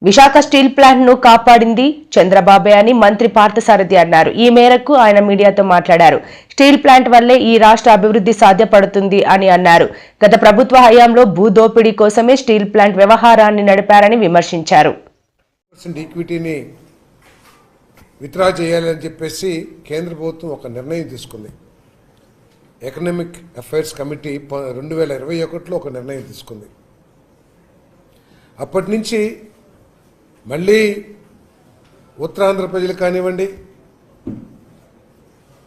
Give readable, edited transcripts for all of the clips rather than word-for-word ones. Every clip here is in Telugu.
విశాఖ స్టీల్ ప్లాంట్ ను కాపాడింది చంద్రబాబే అని మంత్రి పార్థసారథి అన్నారు. ఈ మేరకు ఆయన మీడియాతో మాట్లాడారు. స్టీల్ ప్లాంట్ వల్లే ఈ రాష్ట్ర అభివృద్ధి సాధ్యపడుతుంది అని అన్నారు. గత ప్రభుత్వ హయాంలో భూదోపిడీ కోసమే స్టీల్ ప్లాంట్ వ్యవహారాన్ని నడిపారని విమర్శించారు. ఈక్విటీని విత్డ్రా చేయాలని చెప్పేసి కేంద్ర ప్రభుత్వం ఒక నిర్ణయం తీసుకుంది. ఎకనామిక్ అఫైర్స్ కమిటీ 2021లో ఒక నిర్ణయం తీసుకుంది. అప్పటి నుంచి మళ్ళీ ఉత్తరాంధ్ర ప్రజలు కానివ్వండి,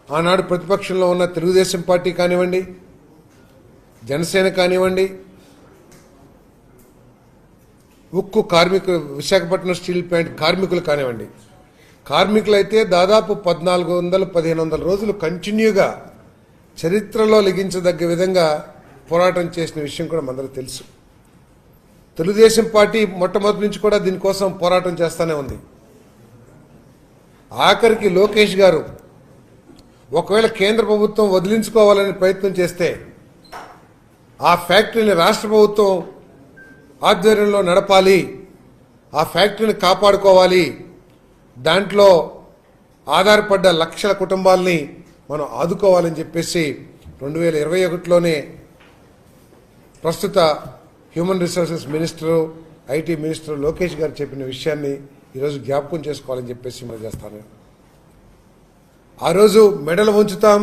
ఆనాడు ప్రతిపక్షంలో ఉన్న తెలుగుదేశం పార్టీ కానివ్వండి, జనసేన కానివ్వండి, ఉక్కు కార్మికులు, విశాఖపట్నం స్టీల్ ప్లాంట్ కార్మికులు కానివ్వండి, కార్మికులైతే దాదాపు 1400-1500 రోజులు కంటిన్యూగా చరిత్రలో లిఖించదగ్గ విధంగా పోరాటం చేసిన విషయం కూడా మనందరికీ తెలుసు. తెలుగుదేశం పార్టీ మొట్టమొదటి నుంచి కూడా దీనికోసం పోరాటం చేస్తూనే ఉంది. ఆఖరికి లోకేష్ గారు ఒకవేళ కేంద్ర ప్రభుత్వం వదిలించుకోవాలని ప్రయత్నం చేస్తే ఆ ఫ్యాక్టరీని రాష్ట్ర ప్రభుత్వం ఆధ్వర్యంలో నడపాలి, ఆ ఫ్యాక్టరీని కాపాడుకోవాలి, దాంట్లో ఆధారపడ్డ లక్షల కుటుంబాలని మనం ఆదుకోవాలని చెప్పేసి 2021లోనే ప్రస్తుత human resources minister, IT minister Lokesh గారు చెప్పిన విషయాన్ని ఈరోజు జ్ఞాపకం చేసుకోవాలని చెప్పేసి మనం చేస్తాను. ఆ రోజు మెడలు ఉంచుతాం,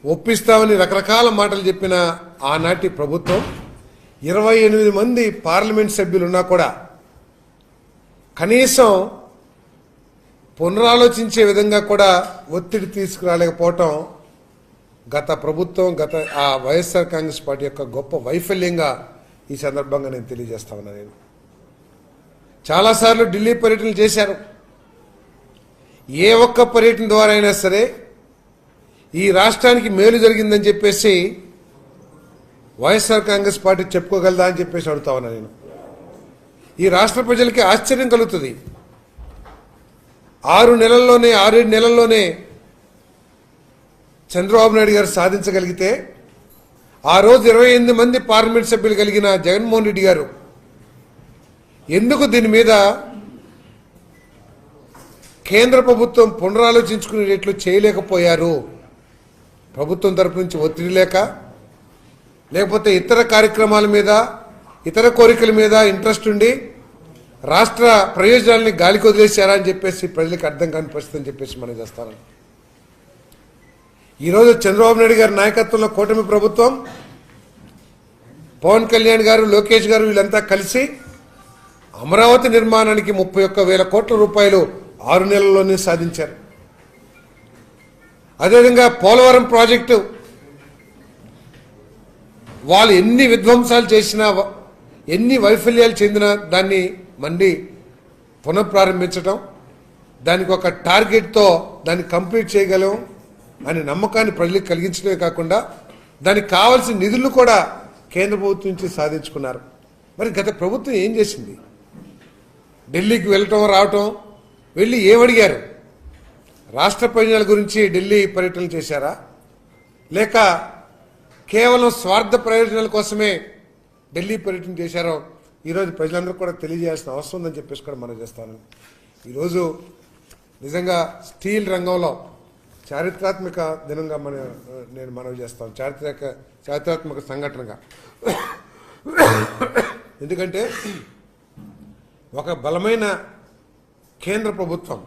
ఒప్పిస్తామని రకరకాల మాటలు చెప్పిన ఆనాటి ప్రభుత్వం 28 మంది పార్లమెంట్ సభ్యులున్నా కూడా కనీసం పునరాలోచించే విధంగా కూడా ఒత్తిడి తీసుకురాలేకపోవటం గత ప్రభుత్వం, ఆ వైఎస్ఆర్ కాంగ్రెస్ పార్టీ యొక్క గొప్ప వైఫల్యంగా ఈ సందర్భంగా నేను తెలియజేస్తా ఉన్నా. నేను చాలాసార్లు ఢిల్లీ పర్యటనలు చేశారు. ఏ ఒక్క పర్యటన ద్వారా అయినా సరే ఈ రాష్ట్రానికి మేలు జరిగిందని చెప్పేసి వైఎస్ఆర్ కాంగ్రెస్ పార్టీ చెప్పుకోగలదా అని చెప్పేసి అడుగుతా ఉన్నా. నేను ఈ రాష్ట్ర ప్రజలకి ఆశ్చర్యం కలుగుతుంది. 6 నెలల్లోనే చంద్రబాబు నాయుడు గారు సాధించగలిగితే ఆ రోజు 28 మంది పార్లమెంట్ సభ్యులు కలిగిన జగన్మోహన్ రెడ్డి గారు ఎందుకు దీని మీద కేంద్ర ప్రభుత్వం పునరాలోచించుకునేట్లు చేయలేకపోయారు? ప్రభుత్వం తరపు నుంచి ఒత్తిడి లేకపోతే ఇతర కార్యక్రమాల మీద, ఇతర కోరికల మీద ఇంట్రెస్ట్ ఉండి రాష్ట్ర ప్రయోజనాలని గాలికి వదిలేశారా అని చెప్పేసి ప్రజలకు అర్థం కాని పరిస్థితి అని చెప్పేసి మనం చేస్తాను. ఈరోజు చంద్రబాబు నాయుడు గారి నాయకత్వంలో కూటమి ప్రభుత్వం, పవన్ కళ్యాణ్ గారు, లోకేష్ గారు వీళ్ళంతా కలిసి అమరావతి నిర్మాణానికి 31,000 కోట్ల రూపాయలు 6 నెలల్లోనే సాధించారు. అదేవిధంగా పోలవరం ప్రాజెక్టు వాళ్ళు ఎన్ని విధ్వంసాలు చేసినా, ఎన్ని వైఫల్యాలు చెందినా దాన్ని మళ్ళీ పునఃప్రారంభించడం, దానికి ఒక టార్గెట్తో దాన్ని కంప్లీట్ చేయగలం అనే నమ్మకాన్ని ప్రజలకు కలిగించడమే కాకుండా దానికి కావాల్సిన నిధులను కూడా కేంద్ర ప్రభుత్వం నుంచి సాధించుకున్నారు. మరి గత ప్రభుత్వం ఏం చేసింది? ఢిల్లీకి వెళ్ళటం రావటం, వెళ్ళి ఏమడిగారు? రాష్ట్ర ప్రయోజనాల గురించి ఢిల్లీ పర్యటనలు చేశారా, లేక కేవలం స్వార్థ ప్రయోజనాల కోసమే ఢిల్లీ పర్యటన చేశారో ఈరోజు ప్రజలందరూ కూడా తెలియజేయాల్సిన అవసరం ఉందని చెప్పేసి కూడా మనం చేస్తాను. ఈరోజు నిజంగా స్టీల్ రంగంలో చారిత్రాత్మక దినంగా నేను మనవి చేస్తాను, చారిత్రాత్మక సంఘటనగా. ఎందుకంటే ఒక బలమైన కేంద్ర ప్రభుత్వం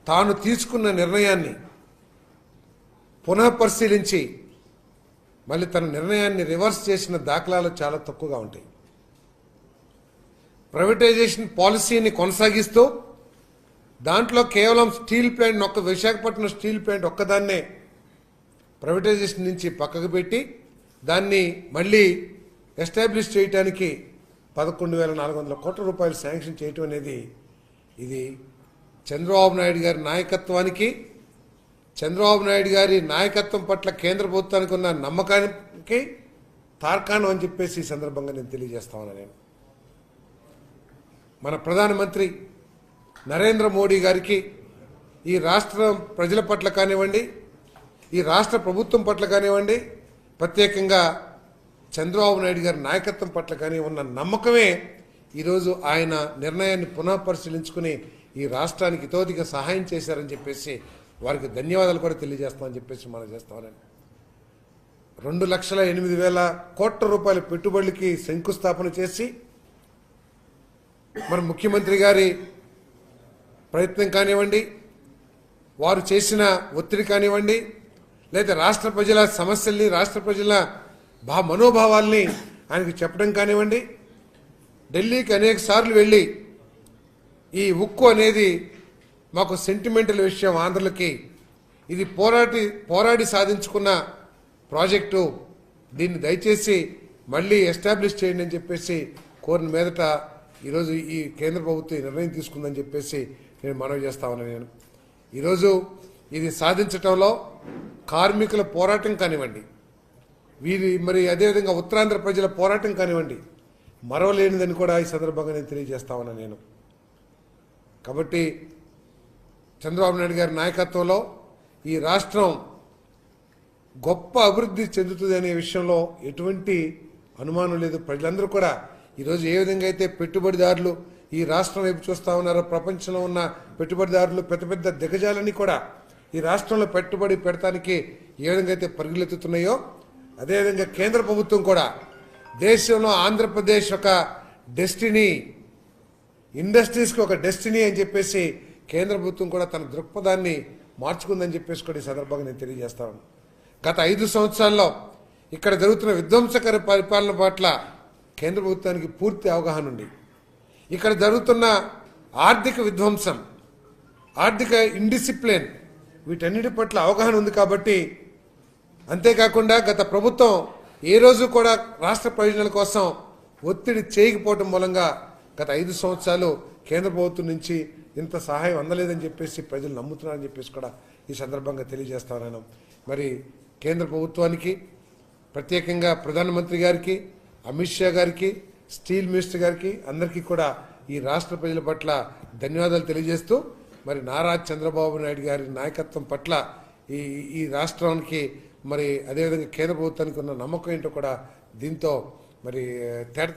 తాను తీసుకున్న నిర్ణయాన్ని పునఃపరిశీలించి మళ్ళీ తన నిర్ణయాన్ని రివర్స్ చేసిన దాఖలాలు చాలా తక్కువగా ఉంటాయి. ప్రైవేటైజేషన్ పాలసీని కొనసాగిస్తూ దాంట్లో కేవలం steel plant Visakhapatnam steel plant ఒక్కదాన్నే ప్రైవేటైజేషన్ నుంచి పక్కకు పెట్టి దాన్ని మళ్ళీ ఎస్టాబ్లిష్ చేయడానికి 11,400 కోట్ల రూపాయలు శాంక్షన్ చేయటం అనేది ఇది చంద్రబాబు నాయుడు గారి నాయకత్వానికి, చంద్రబాబు నాయుడు గారి నాయకత్వం పట్ల కేంద్ర ప్రభుత్వానికి ఉన్న నమ్మకాన్ని కి తార్కాణం అని చెప్పేసి ఈ సందర్భంగా నేను తెలియజేస్తా ఉన్నాను. నేను మన ప్రధానమంత్రి నరేంద్ర మోడీ గారికి ఈ రాష్ట్ర ప్రజల పట్ల కానివ్వండి, ఈ రాష్ట్ర ప్రభుత్వం పట్ల కానివ్వండి, ప్రత్యేకంగా చంద్రబాబు నాయుడు గారి నాయకత్వం పట్ల కానీ ఉన్న నమ్మకమే ఈరోజు ఆయన నిర్ణయాన్ని పునః పరిశీలించుకుని ఈ రాష్ట్రానికి ఇతోదిగా సహాయం చేశారని చెప్పేసి వారికి ధన్యవాదాలు కూడా తెలియజేస్తామని చెప్పేసి మనం చేస్తామని 2,08,000 కోట్ల రూపాయల పెట్టుబడులకి శంకుస్థాపన చేసి మన ముఖ్యమంత్రి గారి ప్రయత్నం కానివ్వండి, వారు చేసిన ఒత్తిడి కానివ్వండి, లేదా రాష్ట్ర ప్రజల సమస్యల్ని, రాష్ట్ర ప్రజల మనోభావాల్ని ఆయనకు చెప్పడం కానివ్వండి, ఢిల్లీకి అనేక సార్లు వెళ్ళి ఈ ఉక్కు అనేది మాకు సెంటిమెంటల్ విషయం, ఆంధ్రులకి ఇది పోరాడి సాధించుకున్న ప్రాజెక్టు, దీన్ని దయచేసి మళ్ళీ ఎస్టాబ్లిష్ చేయండి అని చెప్పేసి కోరిన మీదట ఈరోజు ఈ కేంద్ర ప్రభుత్వం నిర్ణయం తీసుకుందని చెప్పేసి నేను మనవి చేస్తా ఉన్నాను. నేను ఈరోజు ఇది సాధించటంలో కార్మికుల పోరాటం కానివ్వండి, వీరి మరి అదేవిధంగా ఉత్తరాంధ్ర ప్రజల పోరాటం కానివ్వండి, మరవలేనిదని కూడా ఈ సందర్భంగా నేను తెలియజేస్తా ఉన్నాను. నేను కాబట్టి చంద్రబాబు నాయుడు గారి నాయకత్వంలో ఈ రాష్ట్రం గొప్ప అభివృద్ధి చెందుతుంది అనే విషయంలో ఎటువంటి అనుమానం లేదు. ప్రజలందరూ కూడా ఈరోజు ఏ విధంగా అయితే పెట్టుబడిదారులు ఈ రాష్ట్రం వైపు చూస్తూ ఉన్నారో, ప్రపంచంలో ఉన్న పెట్టుబడిదారులు పెద్ద పెద్ద దిగ్గజాలన్నీ కూడా ఈ రాష్ట్రంలో పెట్టుబడి పెడతానికి ఏ విధంగా అయితే పరుగులెత్తుతున్నాయో, అదేవిధంగా కేంద్ర ప్రభుత్వం కూడా దేశంలో ఆంధ్రప్రదేశ్ ఒక డెస్టినీ, ఇండస్ట్రీస్కి ఒక డెస్టినీ అని చెప్పేసి కేంద్ర ప్రభుత్వం కూడా తన దృక్పథాన్ని మార్చుకుందని చెప్పేసి కూడా ఈ సందర్భంగా నేను తెలియజేస్తాను. గత 5 సంవత్సరాల్లో ఇక్కడ జరుగుతున్న విధ్వంసకర పరిపాలన పట్ల కేంద్ర ప్రభుత్వానికి పూర్తి అవగాహన ఉంది. ఇక్కడ జరుగుతున్న ఆర్థిక విధ్వంసం, ఆర్థిక ఇండిసిప్లిన్, వీటన్నిటి పట్ల అవగాహన ఉంది. కాబట్టి అంతేకాకుండా గత ప్రభుత్వం ఏ రోజు కూడా రాష్ట్ర ప్రయోజనాల కోసం ఒత్తిడి చేయకపోవటం మూలంగా గత 5 సంవత్సరాలు కేంద్ర ప్రభుత్వం నుంచి ఇంత సహాయం అందలేదని చెప్పేసి ప్రజలు నమ్ముతున్నారని చెప్పేసి కూడా ఈ సందర్భంగా తెలియజేస్తాను. మరి కేంద్ర ప్రభుత్వానికి, ప్రత్యేకంగా ప్రధానమంత్రి గారికి, అమిత్ షా గారికి, స్టీల్ మినిస్టర్ గారికి, అందరికీ కూడా ఈ రాష్ట్ర ప్రజల పట్ల ధన్యవాదాలు తెలియజేస్తూ, మరి నారా చంద్రబాబు నాయుడు గారి నాయకత్వం పట్ల ఈ రాష్ట్రానికి మరి అదేవిధంగా కేంద్ర ప్రభుత్వానికి ఉన్న నమ్మకం ఏంటో కూడా దీంతో మరి తేట